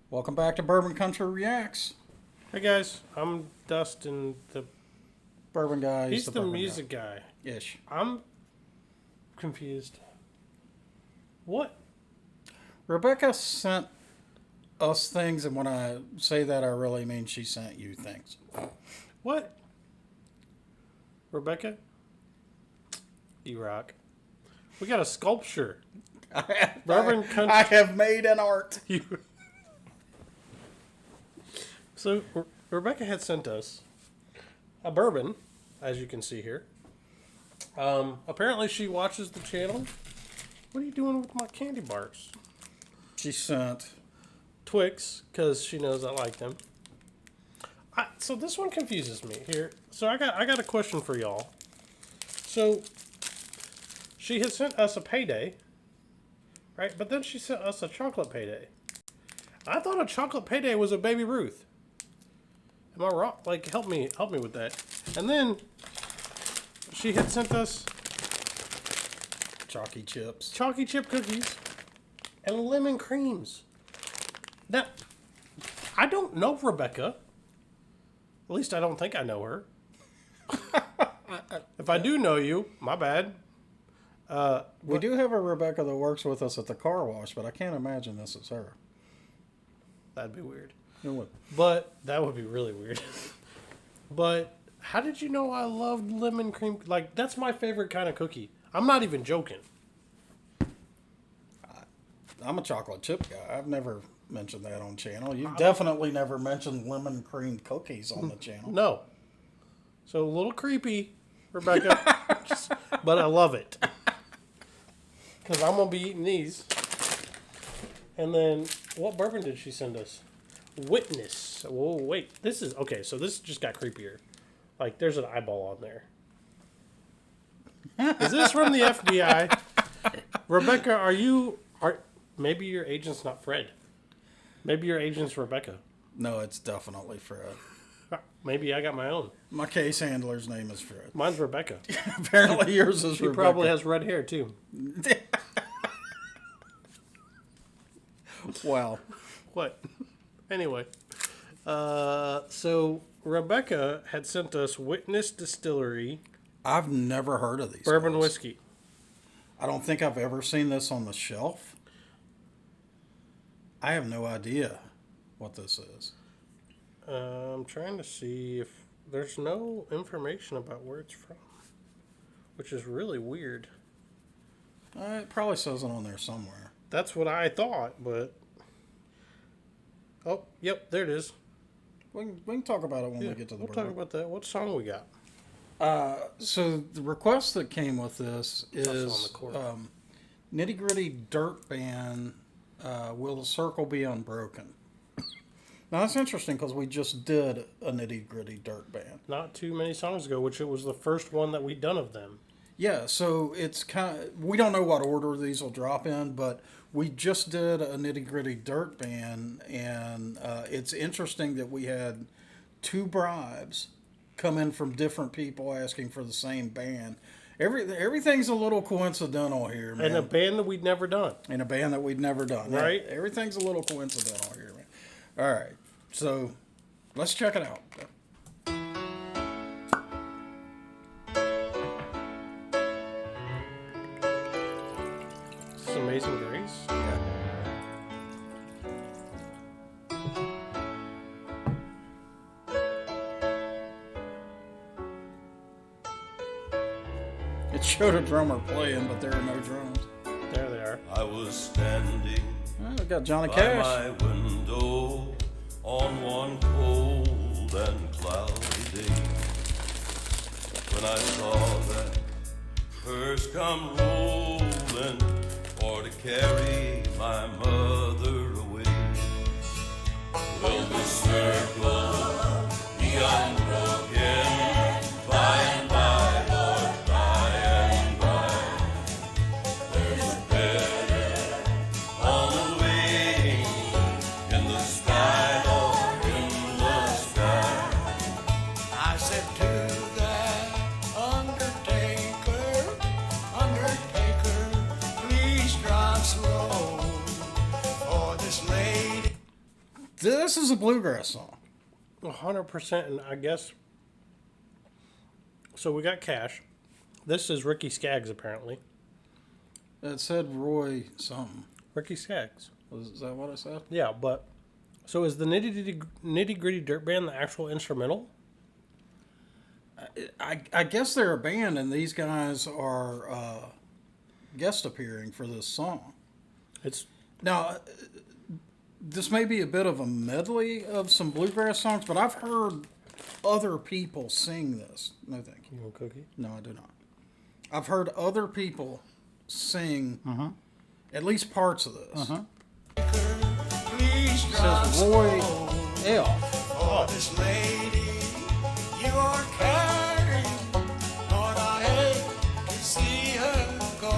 Welcome back to Bourbon Country Reacts. Hey guys, I'm Dustin, the Bourbon guy. he's the bourbon music guy. Ish. I'm confused. What? Rebecca sent us things, and when I say that, I really mean she sent you things. What? Rebecca? You rock. We got a sculpture. Bourbon Country. I have made an art. So Rebecca had sent us a bourbon, as you can see here. Apparently she watches the channel. What are you doing with my candy bars? She sent Twix, because she knows I like them. So this one confuses me here. So I got a question for y'all. So she had sent us a payday, right? But then she sent us a chocolate payday. I thought a chocolate payday was a Baby Ruth. Am I wrong? Like, help me with that. And then she had sent us chalky chips, chalky chip cookies, and lemon creams. Now, I don't know Rebecca. At least I don't think I know her. If I do know you, my bad. We do have a Rebecca that works with us at the car wash, but I can't imagine this is her. That'd be weird. It would. But that would be really weird. But how did you know I loved lemon cream? Like, that's my favorite kind of cookie. I'm not even joking. I'm a chocolate chip guy. I've never mentioned that on channel. You've definitely never mentioned lemon cream cookies on the channel. No. So a little creepy, Rebecca. But I love it. Because I'm going to be eating these. And then, what bourbon did she send us? Witness. Whoa, wait. This is, okay, so this just got creepier. Like, there's an eyeball on there. Is this from the FBI? Rebecca, maybe your agent's not Fred. Maybe your agent's Rebecca. No, it's definitely Fred. Maybe I got my own. My case handler's name is Fred. Mine's Rebecca. Apparently yours is She Rebecca. probably has red hair, too. Wow. What? Anyway. So Rebecca had sent us Witness Distillery I've never heard of these bourbon guys. whiskey. I don't think I've ever seen this on the shelf. I have no idea what this is. I'm trying to see if there's no information about where it's from, which is really weird. It probably says it on there somewhere. That's what I thought, but... Oh, yep, there it is. We can talk about it when we get to the We'll bourbon. talk about that. What song we got? So the request that came with this is Nitty Gritty Dirt Band, Will the Circle Be Unbroken? Now that's interesting because we just did a Nitty Gritty Dirt Band. Not too many songs ago, which it was the first one that we done of them. Yeah, so it's kind of, we don't know what order these will drop in, but we just did a Nitty Gritty Dirt Band, and it's interesting that we had two bribes come in from different people asking for the same band. Everything's a little coincidental here, man. And a band that we'd never done. In a band that we'd never done. Right. Yeah, everything's a little coincidental here, man. All right, so let's check it out. This is Amazing Grace. Yeah. It showed a drummer playing, but there are no drums. There they are. I was standing We got Johnny by Cash. my window on one cold and cloudy day when I saw that hearse come rolling for to carry my mother away. Will the circle be unbroken by and by, Lord, by and by? There's a better on the way in the sky, Lord, in the sky. I said to that undertaker, please drive slow. This is a bluegrass song. 100%, and I guess. So we got Cash. This is Ricky Skaggs, apparently. It said Roy something. Ricky Skaggs. Is that what I said? Yeah, but. So is the Nitty Gritty Dirt Band the actual instrumental? I guess they're a band, and these guys are guest appearing for this song. It's Now, this may be a bit of a medley of some bluegrass songs, but I've heard other people sing this. No, thank you. You want a cookie? No, I do not. I've heard other people sing at least parts of this. Please It says Roy F. for this lady you are carrying. Lord, I hate to see her go.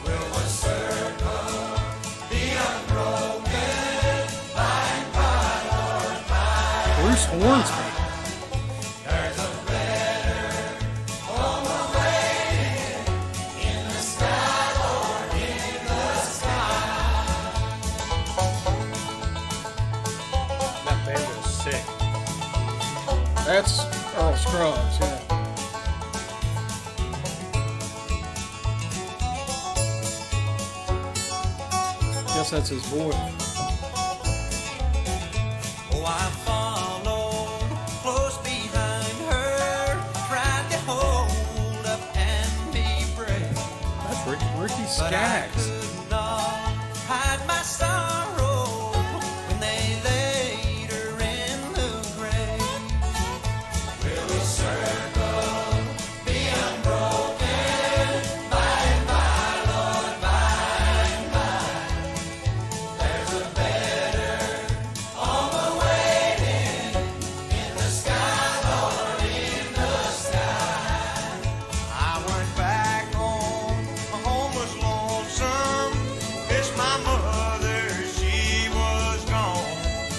Will the circle be unbroken by and by, Lord, by? Bruce Hornsby. There's a better home awaiting in the sky, Lord, in the sky. that band is sick. That's Earl Scruggs, yeah. Guess that's his voice. Oh, I followed close behind her, tried to hold up and be brave, That's Ricky but I Skaggs. could not hide my sorrow when they laid her in the grave. Will the circle be unbroken by and by, Lord, by and by? There's a better home awaiting in the sky, Lord, in the sky. I went back home, my home was lonesome, 'cause my mother, she was gone.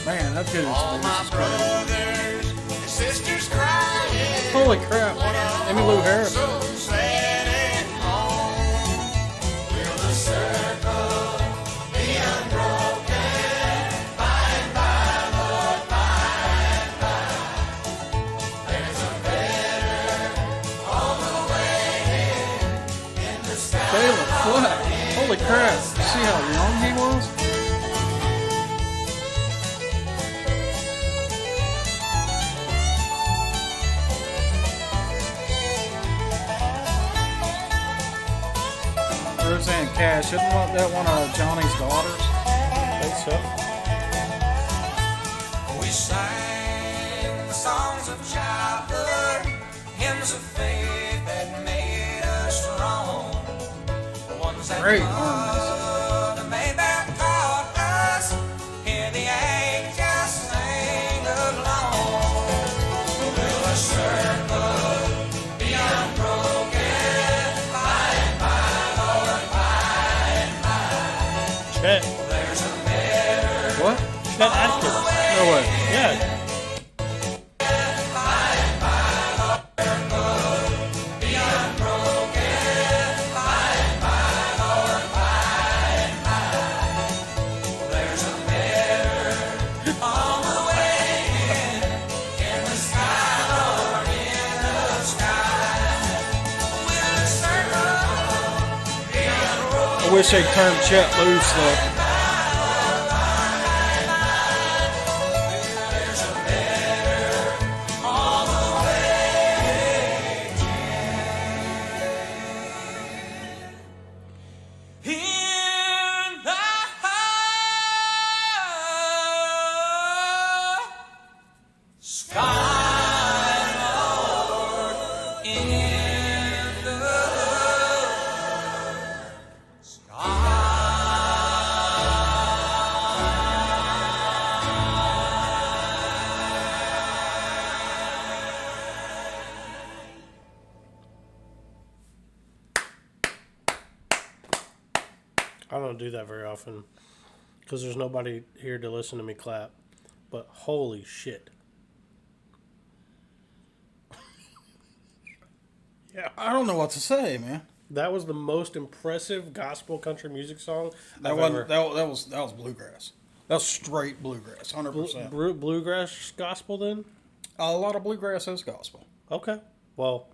Man, that's good. All my brothers and sisters crying. Holy crap. Emmylou Harris. So sad and lone. Will the circle be unbroken by and by, Lord, by and by? There's a better home awaiting in the sky. Taylor Fleck. Holy crap. See how young he was? Roseanne Cash. Isn't that one of Johnny's daughters? I think so. We sang the songs of childhood, hymns of faith that made us strong. The ones that Great loved and made that taught us, hear the angels sing along. Will the circle be unbroken by and by, Lord, by and by? Chet. There's a better What? Chet Atkins. No way. Yeah. be unbroken by and by, Lord, by and by. There's a better home awaiting in the sky, Lord, in the sky. Will the circle be unbroken? I wish they'd turned Chet loose though. There's a better home awaiting in the sky, Lord, in the I don't do that very often because there's nobody here to listen to me clap. But holy shit. Yeah. I don't know what to say, man. That was the most impressive gospel country music song That I've wasn't ever. that was bluegrass. That's straight bluegrass, 100%. Bluegrass gospel then? A lot of bluegrass is gospel. Okay. Well,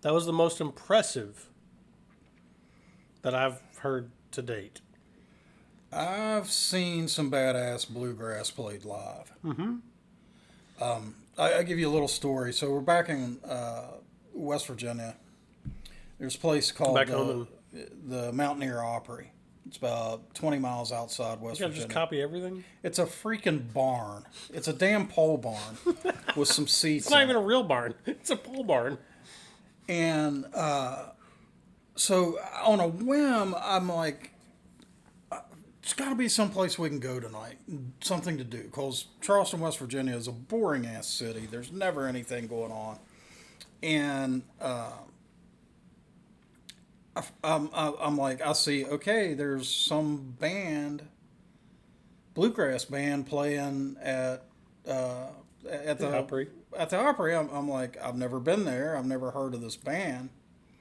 that was the most impressive that I've heard to date. I've seen some badass bluegrass played live. Mm-hmm. I give you a little story. So we're back in West Virginia. There's a place called the Mountaineer Opry. It's about 20 miles outside West You gotta Virginia. just copy everything? It's a freaking barn. It's a damn pole barn with some seats. It's not in even it. a real barn. It's a pole barn. And so on a whim, I'm like, there's got to be someplace we can go tonight, something to do. Because Charleston, West Virginia is a boring ass city. There's never anything going on. And I'm like, I see, okay, there's some bluegrass band playing at the Opry. At the Opry. I'm like, I've never been there. I've never heard of this band.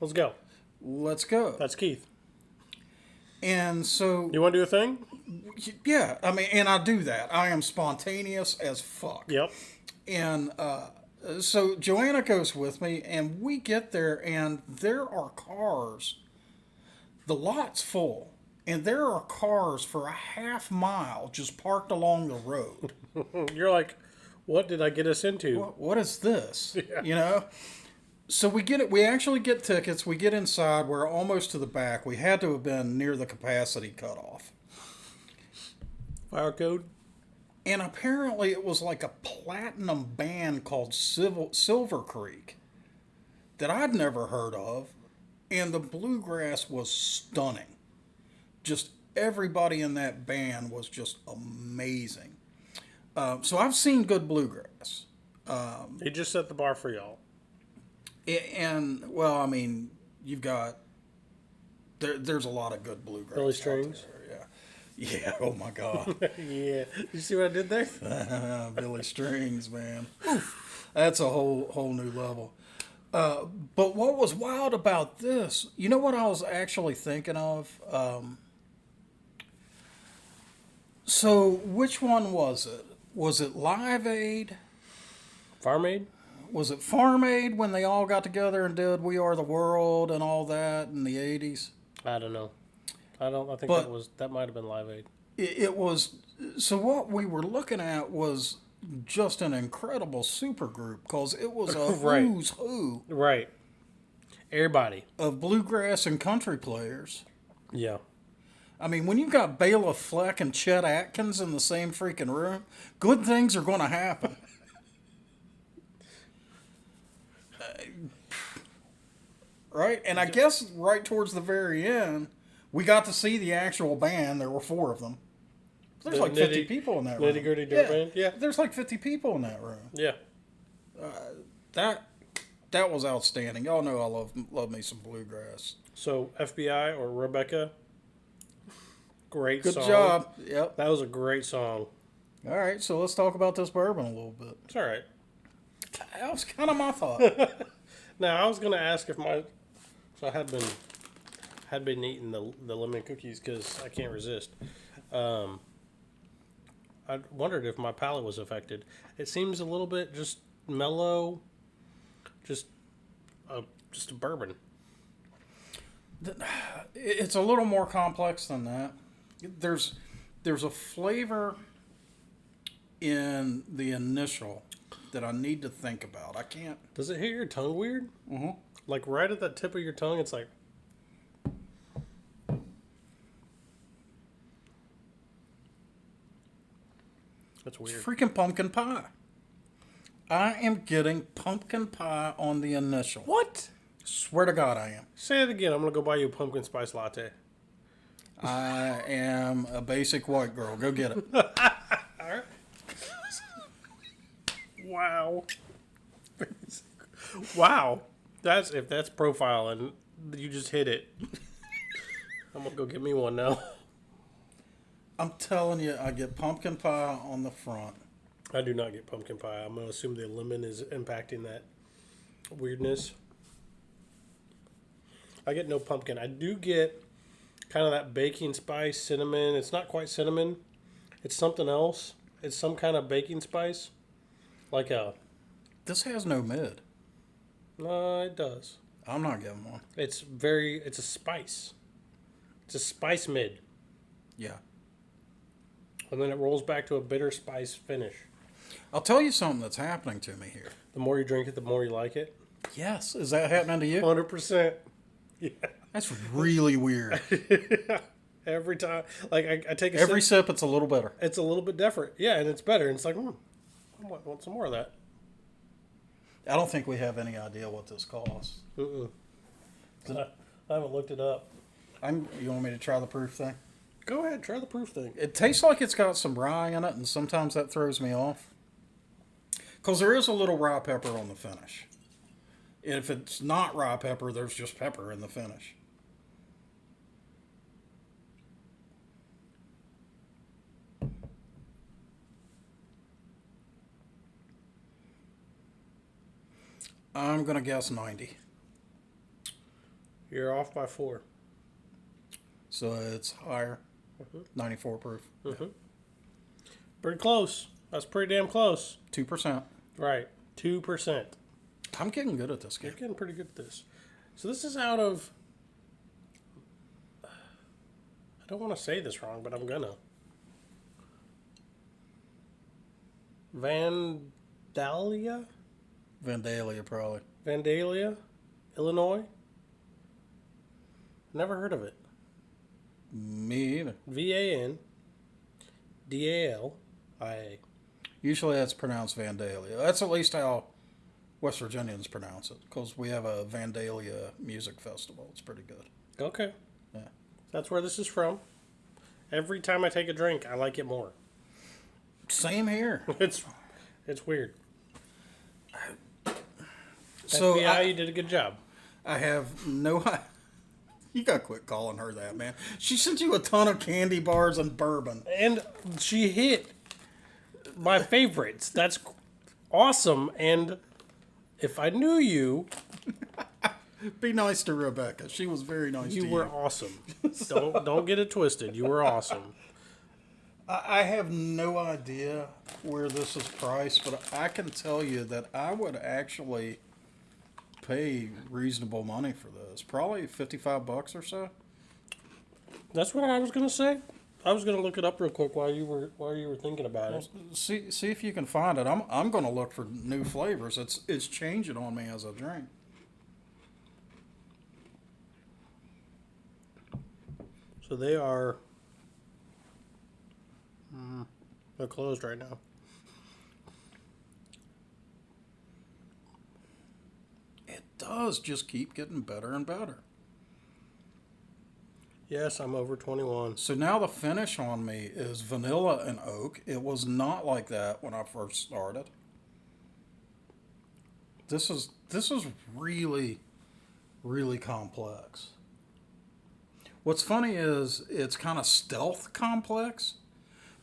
Let's go. Let's go. That's Keith. And so, You want to do a thing? yeah, I mean, and I do that. I am spontaneous as fuck. Yep. And so Joanna goes with me, and we get there, and there are cars. The lot's full, and there are cars for a half mile just parked along the road. You're like, what did I get us into? What is this? Yeah. You know? So we get it. We actually get tickets. We get inside. We're almost to the back. We had to have been near the capacity cutoff. Fire code? And apparently it was like a platinum band called Silver Creek that I'd never heard of. And the bluegrass was stunning. Just everybody in that band was just amazing. So I've seen good bluegrass. He just set the bar for y'all. And, well, I mean, you've got... There's a lot of good bluegrass. Billy out Strings? there, yeah. Yeah, oh my God. Yeah. You see what I did there? Billy Strings, man. Oof. That's a whole new level. But what was wild about this, you know what I was actually thinking of? So which one was it? Was it Live Aid? Farm Aid? Was it Farm Aid when they all got together and did We Are the World and all that in the 80s? I don't know. I think But- that might have been Live Aid. It was, so what we were looking at was just an incredible super group because it was a Right. who's who Right. Everybody. of bluegrass and country players. Yeah. I mean, when you've got Bela Fleck and Chet Atkins in the same freaking room, good things are going to happen. Right? And I guess right towards the very end, we got to see the actual band. There were 4 of them. There's The like 50 Nitty- people in that room. Nitty Gritty Dirt Band? Yeah. There's like 50 people in that room. Yeah. That was outstanding. Y'all know I love me some bluegrass. So FBI or Rebecca, great Good song. job. Yep. That was a great song. All right, so let's talk about this bourbon a little bit. It's all right. That was kind of my thought. Now I was gonna ask if I had been eating the lemon cookies because I can't resist. I wondered if my palate was affected. It seems a little bit just mellow, just a bourbon. It's a little more complex than that. There's a flavor in the initial that I need to think about. I can't. Does it hit your tongue weird? Mm-hmm. Like right at the tip of your tongue, it's like. That's weird. It's freaking pumpkin pie. I am getting pumpkin pie on the initial. What? Swear to God, I am. Say it again. I'm gonna go buy you a pumpkin spice latte. I am a basic white girl. Go get it. Wow. Wow. If that's profiling, you just hit it. I'm gonna go get me one now. I'm telling you, I get pumpkin pie on the front. I do not get pumpkin pie. I'm gonna assume the lemon is impacting that weirdness. I get no pumpkin. I do get kind of that baking spice, cinnamon. It's not quite cinnamon. It's something else. It's some kind of baking spice. Like a... This has no mid. No, it does. I'm not getting one. It's a spice. It's a spice mid. Yeah. And then it rolls back to a bitter spice finish. I'll tell you something that's happening to me here. The more you drink it, the more you like it. Yes. Is that happening to you? 100%. Yeah. That's really weird. Every time. Like, I take a Every sip. sip, it's a little better. It's a little bit different. Yeah, and it's better. And it's like, I want some more of that. I don't think we have any idea what this costs. I haven't looked it up. You want me to try the proof thing? Go ahead, try the proof thing. It tastes like it's got some rye in it, and sometimes that throws me off. Because there is a little rye pepper on the finish. If it's not rye pepper, there's just pepper in the finish. I'm going to guess 90. You're off by 4. So it's higher. 94 proof. Pretty close. That's pretty damn close. 2%. Right. 2%. I'm getting good at this game. You're getting pretty good at this. So this is out of... I don't want to say this wrong, but I'm gonna. Vandalia? Vandalia, probably. Vandalia? Illinois? Never heard of it. Me either. Vandallia. Usually that's pronounced Vandalia. That's at least how West Virginians pronounce it, because we have a Vandalia music festival. It's pretty good. Okay. Yeah. That's where this is from. Every time I take a drink, I like it more. Same here. It's weird. So FBI, you did a good job. I have no... You gotta quit calling her that, man. She sent you a ton of candy bars and bourbon. And she hit my favorites. That's awesome. And if I knew you... Be nice to Rebecca. She was very nice to you. You were awesome. Don't get it twisted. You were awesome. I have no idea where this is priced, but I can tell you that I would actually pay reasonable money for this. Probably $55 or so. That's what I was gonna say. I was gonna look it up real quick while you were thinking about it. See if you can find it. I'm gonna look for new flavors. It's changing on me as I drink. So they are. They're closed right now. It does just keep getting better and better. Yes, I'm over 21. So now the finish on me is vanilla and oak. It was not like that when I first started. This is really, really complex. What's funny is it's kind of stealth complex,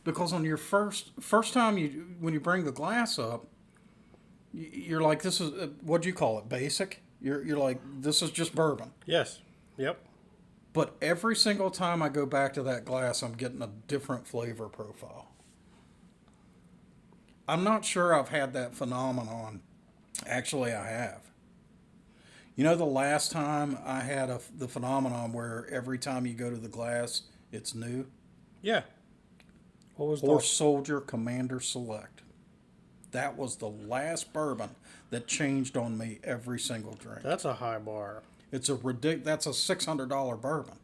because on your first time when you bring the glass up, you're like, this is what do you call it? Basic. You're like, this is just bourbon. Yes. Yep. But every single time I go back to that glass, I'm getting a different flavor profile. I'm not sure I've had that phenomenon. Actually, I have. You know, the last time I had the phenomenon where every time you go to the glass, it's new? Yeah. What was Horse Soldier Commander Select. That was the last bourbon that changed on me every single drink. That's a high bar. That's a $600 bourbon.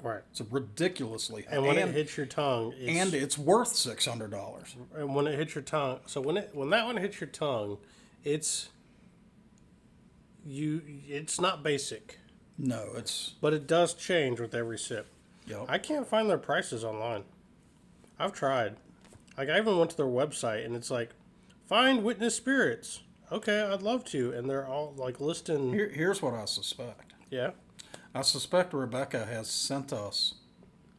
Right. It's a ridiculously high. And when it hits your tongue, it's worth $600. And when it hits your tongue, so when that one hits your tongue, it's not basic. No, it's... But it does change with every sip. Yep. I can't find their prices online. I've tried. Like, I even went to their website, and it's like, find witness spirits. Okay, I'd love to. And they're all, like, listing... Here's what I suspect. Yeah? I suspect Rebecca has sent us...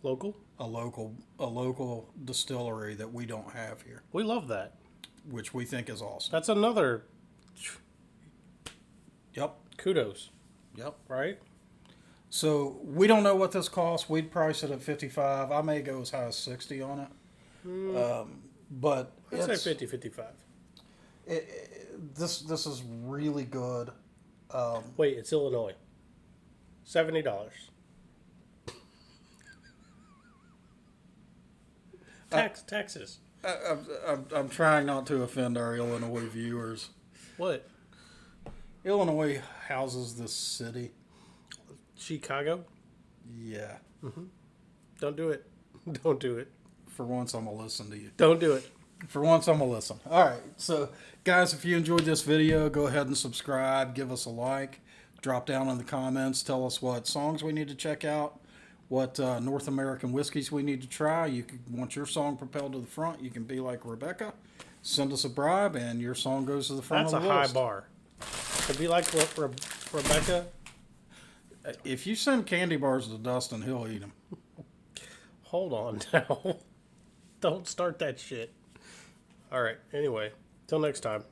Local? A local distillery that we don't have here. We love that. Which we think is awesome. That's another... Yep. Kudos. Yep. Right? So, we don't know what this costs. We'd price it at $55. I may go as high as $60 on it. But I'd say it's, 50-55. this is really good. Wait, it's Illinois. $70. Taxes. I'm trying not to offend our Illinois viewers. What? Illinois houses this city. Chicago? Yeah. Don't do it. Don't do it. For once, I'm going to listen to you. Don't do it. For once, I'm going to listen. All right. So, guys, if you enjoyed this video, go ahead and subscribe. Give us a like. Drop down in the comments. Tell us what songs we need to check out. What North American whiskeys we need to try. You can, want your song propelled to the front, you can be like Rebecca. Send us a bribe, and your song goes to the front That's of a the high list. bar. To be like Rebecca, If you send candy bars to Dustin, he'll eat them. hold on now. Don't start that shit. All right. Anyway, till next time.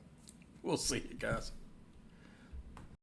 We'll see you guys.